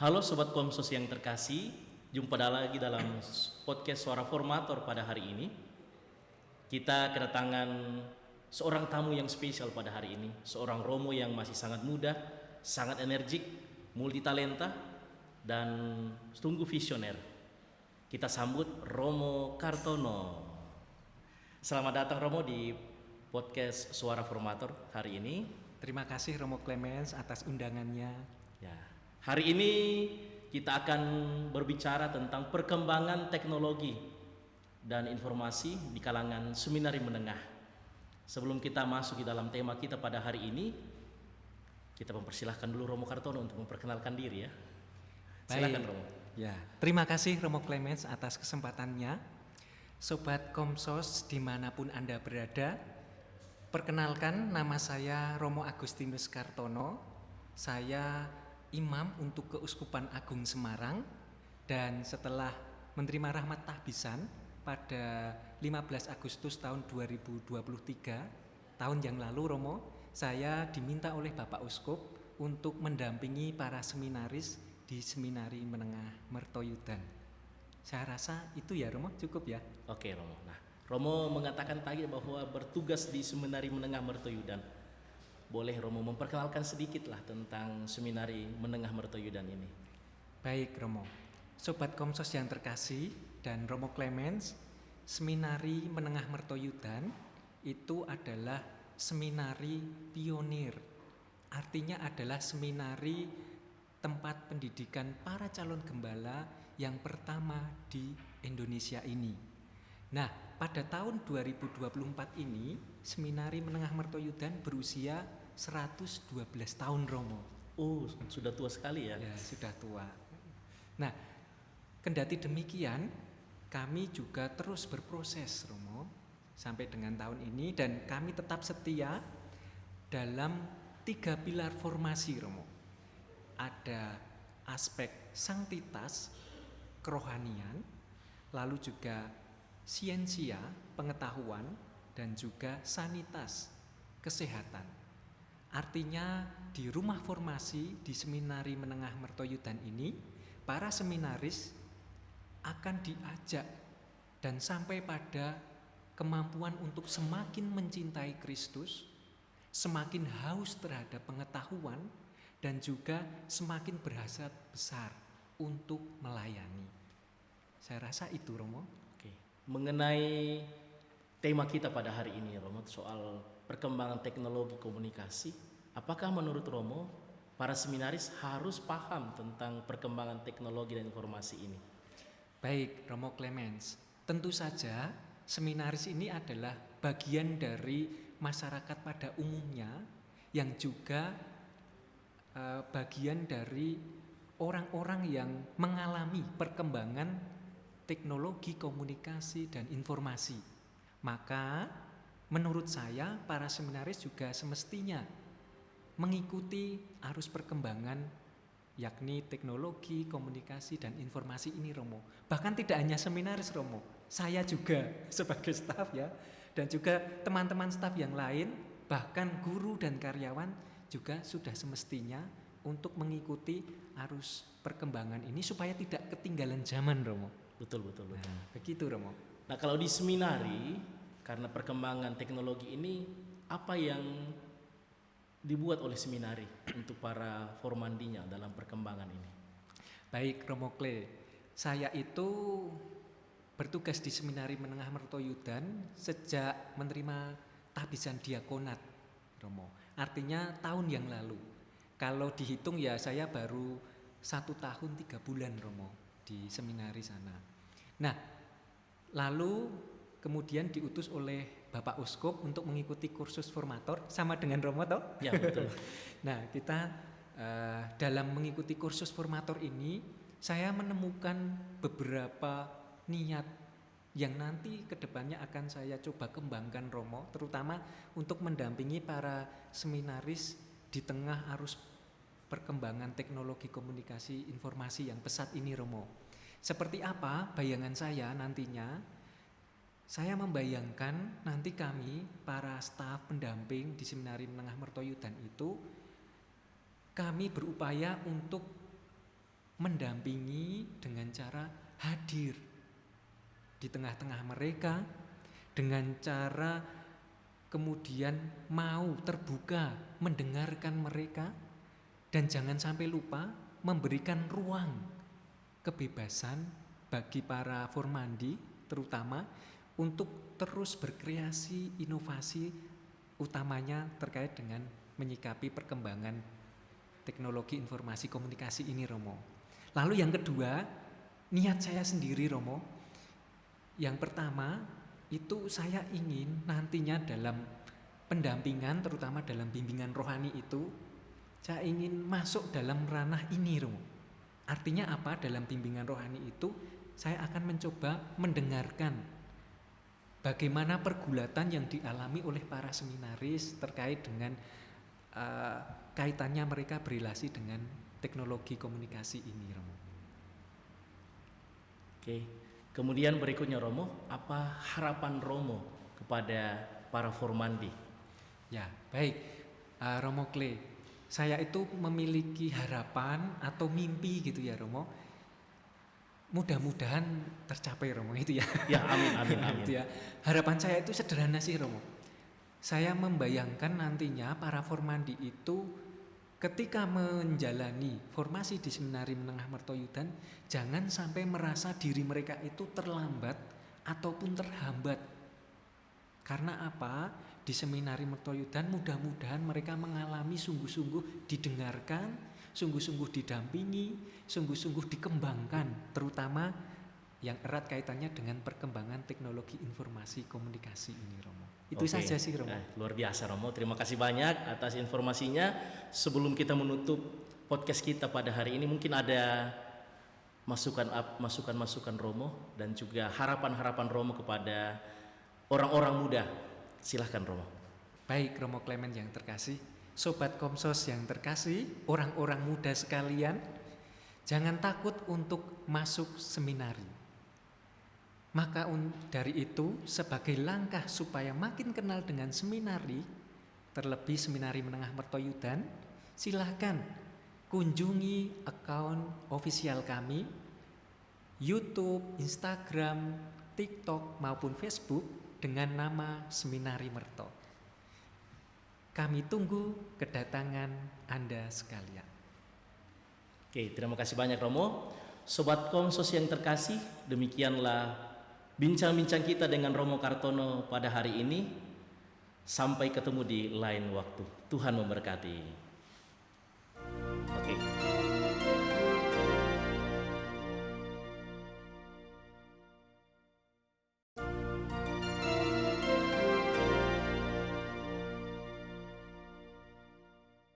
Halo Sobat Komsos yang terkasih, jumpa lagi dalam podcast Suara Formator pada hari ini. Kita kedatangan seorang tamu yang spesial pada hari ini, seorang Romo yang masih sangat muda, sangat energik, multitalenta, dan sungguh visioner. Kita sambut Romo Kartono. Selamat datang Romo di podcast Suara Formator hari ini. Terima kasih Romo Clemens atas undangannya. Ya, hari ini kita akan berbicara tentang perkembangan teknologi dan informasi di kalangan seminari menengah. Sebelum kita masuk di dalam tema kita pada hari ini, kita mempersilahkan dulu Romo Kartono untuk memperkenalkan diri ya. Silakan Romo. Ya, terima kasih Romo Clemens atas kesempatannya. Sobat Komsos dimanapun Anda berada, perkenalkan nama saya Romo Agustinus Kartono. Saya imam untuk Keuskupan Agung Semarang, dan setelah menerima rahmat tahbisan pada 15 Agustus tahun 2023, tahun yang lalu Romo, saya diminta oleh Bapak Uskup untuk mendampingi para seminaris di Seminari Menengah Mertoyudan. Saya rasa itu ya Romo, cukup ya. Oke Romo. Nah, Romo mengatakan tadi bahwa bertugas di Seminari Menengah Mertoyudan. Boleh Romo memperkenalkan sedikit lah tentang Seminari Menengah Mertoyudan ini. Baik Romo, Sobat Komsos yang terkasih dan Romo Clemens, Seminari Menengah Mertoyudan itu adalah seminari pionir. Artinya adalah seminari tempat pendidikan para calon gembala yang pertama di Indonesia ini. Nah, pada tahun 2024 ini, Seminari Menengah Mertoyudan berusia 112 tahun Romo. Oh, sudah tua sekali ya? Ya, sudah tua. Nah, kendati demikian, kami juga terus berproses Romo sampai dengan tahun ini, dan kami tetap setia dalam 3 pilar formasi Romo. Ada aspek sanktitas, kerohanian, lalu juga siensia, pengetahuan, dan juga sanitas, kesehatan. Artinya di rumah formasi di Seminari Menengah Mertoyudan ini, para seminaris akan diajak dan sampai pada kemampuan untuk semakin mencintai Kristus, semakin haus terhadap pengetahuan, dan juga semakin berhasrat besar untuk melayani. Saya rasa itu Romo. Oke. Mengenai tema kita pada hari ini Romo, soal perkembangan teknologi komunikasi, apakah menurut Romo para seminaris harus paham tentang perkembangan teknologi dan informasi ini? Baik Romo Clemens, tentu saja seminaris ini adalah bagian dari masyarakat pada umumnya, yang juga bagian dari orang-orang yang mengalami perkembangan teknologi komunikasi dan informasi. Maka menurut saya para seminaris juga semestinya mengikuti arus perkembangan, yakni teknologi, komunikasi, dan informasi ini Romo. Bahkan tidak hanya seminaris Romo, saya juga sebagai staf ya, dan juga teman-teman staf yang lain, bahkan guru dan karyawan juga sudah semestinya untuk mengikuti arus perkembangan ini supaya tidak ketinggalan zaman Romo. Betul. Nah, begitu Romo. Nah, kalau di seminari, karena perkembangan teknologi ini, apa yang dibuat oleh seminari untuk para formandinya dalam perkembangan ini? Baik Romo Kle, saya itu bertugas di Seminari Menengah Mertoyudan sejak menerima tahbisan diakonat Romo. Artinya tahun yang lalu. Kalau dihitung ya saya baru 1 tahun 3 bulan Romo di seminari sana. Nah, lalu kemudian diutus oleh Bapak Uskup untuk mengikuti kursus formator, sama dengan Romo toh? Ya betul. Nah, kita dalam mengikuti kursus formator ini, saya menemukan beberapa niat yang nanti kedepannya akan saya coba kembangkan Romo, terutama untuk mendampingi para seminaris di tengah arus perkembangan teknologi komunikasi informasi yang pesat ini Romo. Seperti apa bayangan saya nantinya? Saya membayangkan nanti kami para staf pendamping di Seminari Menengah Mertoyudan itu, kami berupaya untuk mendampingi dengan cara hadir di tengah-tengah mereka, dengan cara kemudian mau terbuka mendengarkan mereka, dan jangan sampai lupa memberikan ruang kebebasan bagi para formandi terutama untuk terus berkreasi inovasi, utamanya terkait dengan menyikapi perkembangan teknologi informasi komunikasi ini, Romo. Lalu yang kedua, niat saya sendiri, Romo. Yang pertama, itu saya ingin nantinya dalam pendampingan, terutama dalam bimbingan rohani itu, saya ingin masuk dalam ranah ini, Romo. Artinya apa? Dalam bimbingan rohani itu saya akan mencoba mendengarkan bagaimana pergulatan yang dialami oleh para seminaris terkait dengan kaitannya mereka berrelasi dengan teknologi komunikasi ini, Romo. Oke. Kemudian berikutnya Romo, apa harapan Romo kepada para formandi? Ya, baik, Romo Kle. Saya itu memiliki harapan atau mimpi gitu ya, Romo. Mudah-mudahan tercapai, Romo, itu ya. Ya, amin, amin, amin. Gitu ya. Harapan saya itu sederhana sih, Romo. Saya membayangkan nantinya para formandi itu ketika menjalani formasi di Seminari Menengah Mertoyudan, jangan sampai merasa diri mereka itu terlambat ataupun terhambat. Karena apa? Di Seminari Mertoyudan mudah-mudahan mereka mengalami sungguh-sungguh didengarkan, sungguh-sungguh didampingi, sungguh-sungguh dikembangkan, terutama yang erat kaitannya dengan perkembangan teknologi informasi komunikasi ini, Romo. Itu saja sih, Romo. Luar biasa, Romo. Terima kasih banyak atas informasinya. Sebelum kita menutup podcast kita pada hari ini, mungkin ada masukan-masukan Romo dan juga harapan-harapan Romo kepada orang-orang muda. Silahkan, Romo. Baik, Romo Clement yang terkasih, Sobat Komsos yang terkasih, orang-orang muda sekalian, jangan takut untuk masuk seminari. Maka dari itu, sebagai langkah supaya makin kenal dengan seminari, terlebih Seminari Menengah Mertoyudan, silahkan kunjungi akun official kami, YouTube, Instagram, TikTok maupun Facebook dengan nama Seminari Merto. Kami tunggu kedatangan Anda sekalian. Oke, terima kasih banyak, Romo. Sobat Komsos yang terkasih, demikianlah bincang-bincang kita dengan Romo Kartono pada hari ini. Sampai ketemu di lain waktu. Tuhan memberkati. Oke.